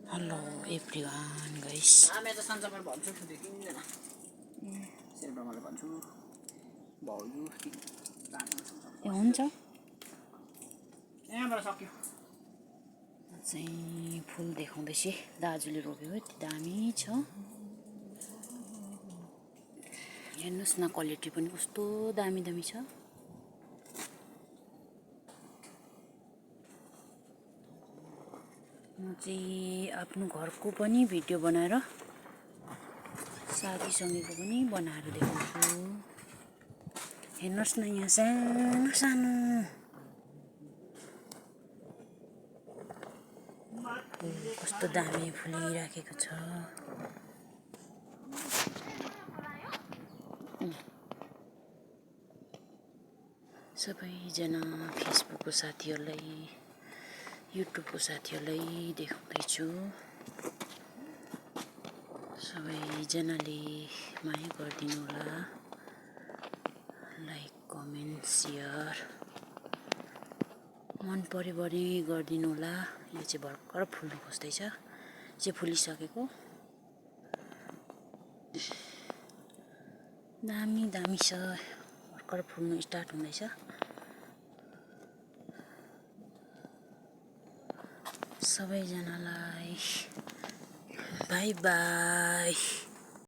hello everyone guys आमे त सन्चबार भन्छु त्यो किन्दैन सेल्फमा मैले भन्छु भाउजू ए हुन्छ यहाँबाट सक्यो चाहिँ फुल देखाउँदैछ दाजुले रोप्यो यति दामी छ हेर्नुस् न क्वालिटी पनि कस्तो दामी दामी छ म चाहिँ आफ्नो घरको पनि भिडियो बनाएर साथीसँगैको पनि बनाएर देखाउँछु हेर्नुस् न यहाँ सानो सानो कस्तो दामी फुलिराखेको छ सबैजना फेसबुकको साथीहरूलाई युट्युबको साथीहरूलाई देखाउँदैछु सबैजनाले माया गरिदिनु होला लाइक कमेन्ट सेयर मन पर्यो भने गरिदिनु होला यो चाहिँ भर्खर फुल्नु खोज्दैछ चाहिँ फुलिसकेको दामी दामी छ भर्खर फुल्नु स्टार्ट हुँदैछ सबैजनालाई बाई बाई